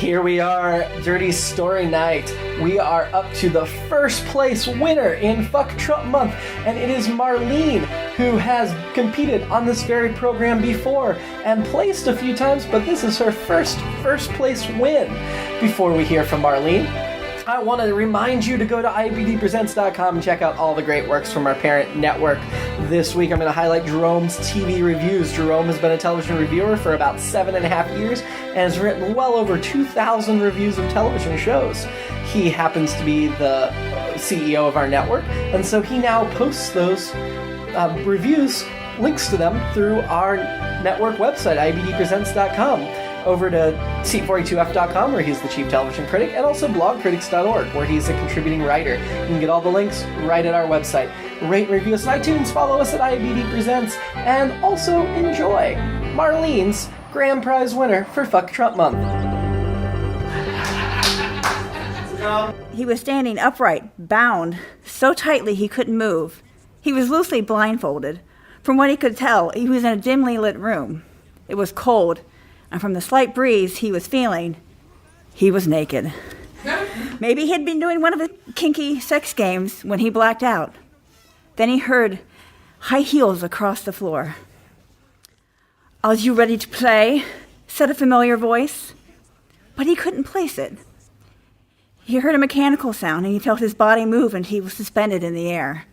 Here we are, Dirty Story Night. We are up to the first place winner in Fuck Trump Month, and it is Marlene, who has competed on this very program before and placed a few times, but this is her first place win. Before we hear from Marlene, I want to remind you to go to IABDpresents.com and check out all the great works from our parent network. This week I'm going to highlight Jerome's TV reviews. Jerome has been a television reviewer for about 7.5 years and has written well over 2,000 reviews of television shows. He happens to be the CEO of our network, and so he now posts those reviews, links to them, through our network website, IABDpresents.com. over to seat42f.com, where he's the chief television critic, and also blogcritics.org, where he's a contributing writer. You can get all the links right at our website. Rate and review us on iTunes, follow us at IABD Presents, and also enjoy Marlene's grand prize winner for Fuck Trump Month. He was standing upright, bound, so tightly he couldn't move. He was loosely blindfolded. From what he could tell, he was in a dimly lit room. It was cold, and from the slight breeze he was feeling, he was naked. Maybe he'd been doing one of his kinky sex games when he blacked out. Then he heard high heels across the floor. "Are you ready to play?" said a familiar voice. But he couldn't place it. He heard a mechanical sound, and he felt his body move, and he was suspended in the air.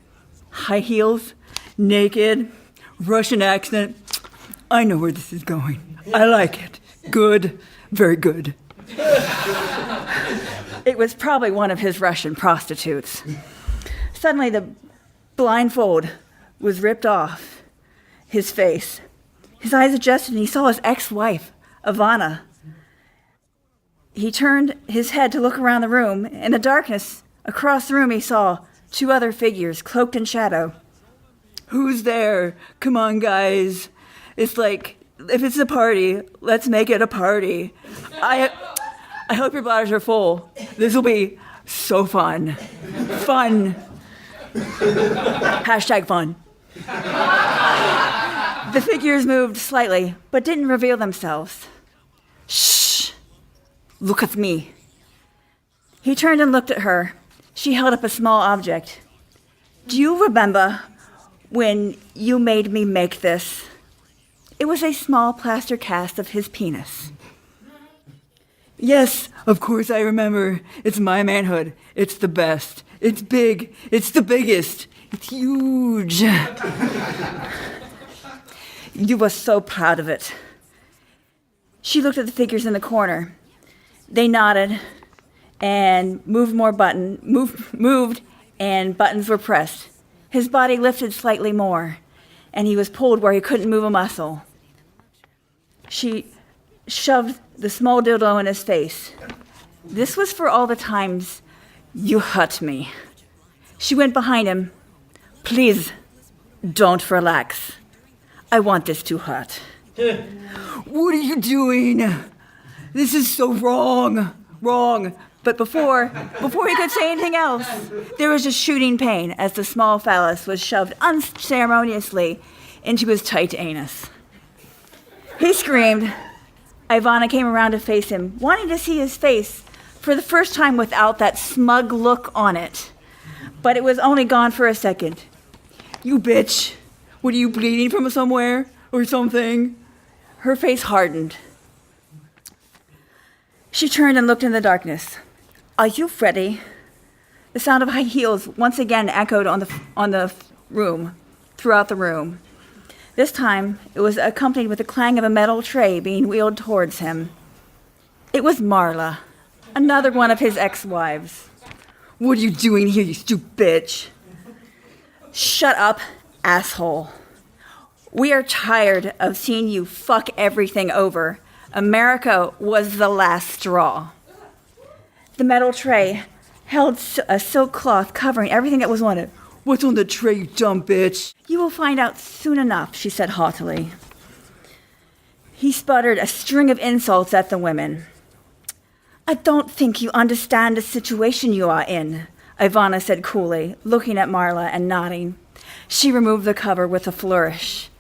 High heels, naked, Russian accent. I know where this is going. I like it. Good. Very good. It was probably one of his Russian prostitutes. Suddenly the blindfold was ripped off his face. His eyes adjusted and he saw his ex-wife, Ivana. He turned his head to look around the room. In the darkness, across the room, he saw two other figures cloaked in shadow. "Who's there? Come on, guys. It's like, if it's a party, let's make it a party. I hope your bladders are full. This will be so fun. Fun. Hashtag fun." The figures moved slightly, but didn't reveal themselves. "Shh. Look at me." He turned and looked at her. She held up a small object. "Do you remember when you made me make this?" It was a small plaster cast of his penis. "Yes, of course I remember. It's my manhood. It's the best. It's big. It's the biggest. It's huge." "You were so proud of it." She looked at the figures in the corner. They nodded and moved and buttons were pressed. His body lifted slightly more, and he was pulled where he couldn't move a muscle. She shoved the small dildo in his face. "This was for all the times you hurt me." She went behind him. "Please, don't relax. I want this to hurt." "What are you doing? This is so wrong. Wrong." But before he could say anything else, there was just shooting pain as the small phallus was shoved unceremoniously into his tight anus. He screamed. Ivana came around to face him, wanting to see his face for the first time without that smug look on it. But it was only gone for a second. "You bitch. What, are you bleeding from somewhere or something?" Her face hardened. She turned and looked in the darkness. "Are you ready?" The sound of high heels once again echoed on the room, throughout the room. This time, it was accompanied with the clang of a metal tray being wheeled towards him. It was Marla, another one of his ex-wives. "What are you doing here, you stupid bitch?" "Shut up, asshole. We are tired of seeing you fuck everything over. America was the last straw." The metal tray held a silk cloth covering everything that was on it. "What's on the tray, you dumb bitch?" "You will find out soon enough," she said haughtily. He sputtered a string of insults at the women. "I don't think you understand the situation you are in," Ivana said coolly, looking at Marla and nodding. She removed the cover with a flourish.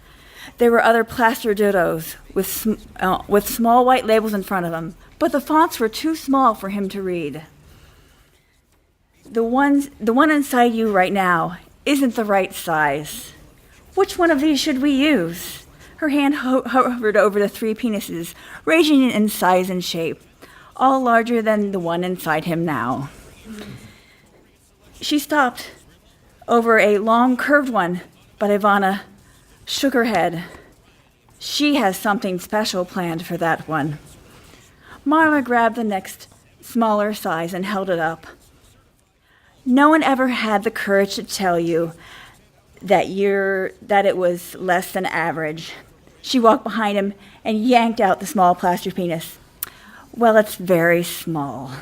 There were other plaster dildos with small white labels in front of them, but the fonts were too small for him to read. The one inside you right now isn't the right size. Which one of these should we use? Her hand hovered over the 3 penises, ranging in size and shape, all larger than the one inside him now. She stopped over a long, curved one, but Ivana shook her head. She has something special planned for that one. Marla grabbed the next smaller size and held it up. No one ever had the courage to tell you that it was less than average. She walked behind him and yanked out the small plaster penis. Well, it's very small,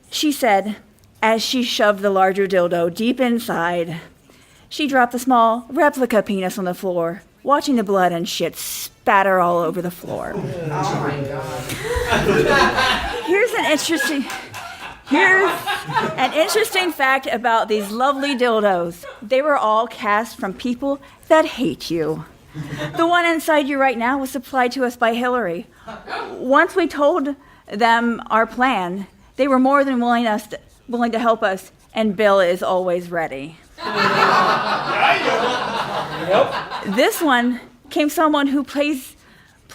she said as she shoved the larger dildo deep inside. She dropped the small replica penis on the floor, watching the blood and shit spatter all over the floor. Oh my God. Here's an interesting fact about these lovely dildos. They were all cast from people that hate you. The one inside you right now was supplied to us by Hillary. Once we told them our plan, they were more than willing to help us, and Bill is always ready. This one came someone who plays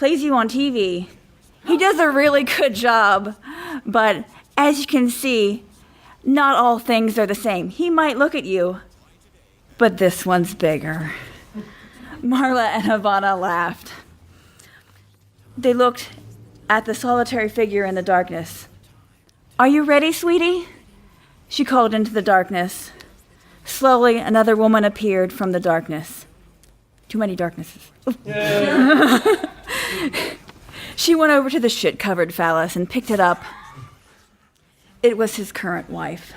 you on TV. He does a really good job, but as you can see, not all things are the same. He might look at you, but this one's bigger. Marla and Ivana laughed. They looked at the solitary figure in the darkness. Are you ready, sweetie? She called into the darkness. Slowly, another woman appeared from the darkness. Too many darknesses. She went over to the shit-covered phallus and picked it up. It was his current wife.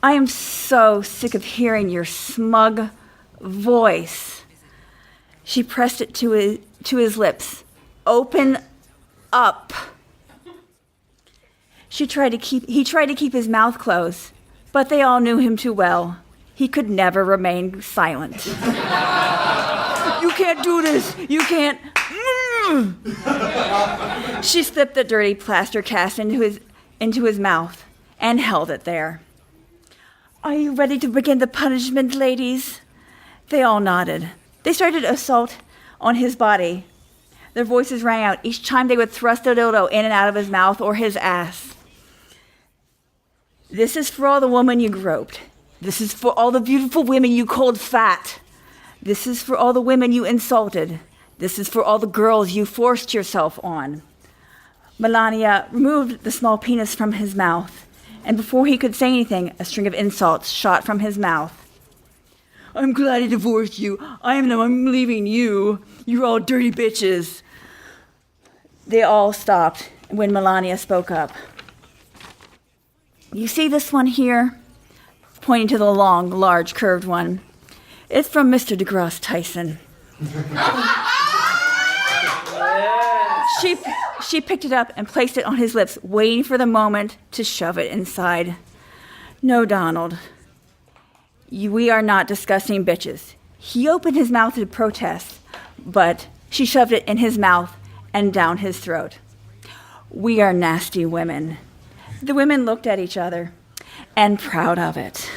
I am so sick of hearing your smug voice. She pressed it to his lips. Open up. He tried to keep his mouth closed, but they all knew him too well. He could never remain silent. You can't do this. You can't. She slipped the dirty plaster cast into his mouth and held it there. Are you ready to begin the punishment, ladies? They all nodded. They started assault on his body. Their voices rang out each time they would thrust a dildo in and out of his mouth or his ass. This is for all the women you groped. This is for all the beautiful women you called fat. This is for all the women you insulted. This is for all the girls you forced yourself on. Melania removed the small penis from his mouth, and before he could say anything, a string of insults shot from his mouth. I'm glad I divorced you. I'm leaving you. You're all dirty bitches. They all stopped when Melania spoke up. You see this one here? Pointing to the long, large, curved one. It's from Mr. DeGrasse Tyson. She picked it up and placed it on his lips, waiting for the moment to shove it inside. No, Donald. We are not disgusting bitches. He opened his mouth to protest, but she shoved it in his mouth and down his throat. We are nasty women. The women looked at each other, and proud of it.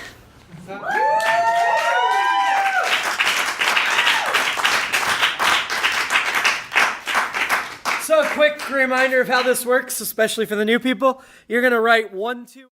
So a quick reminder of how this works, especially for the new people. You're going to write 1, 2...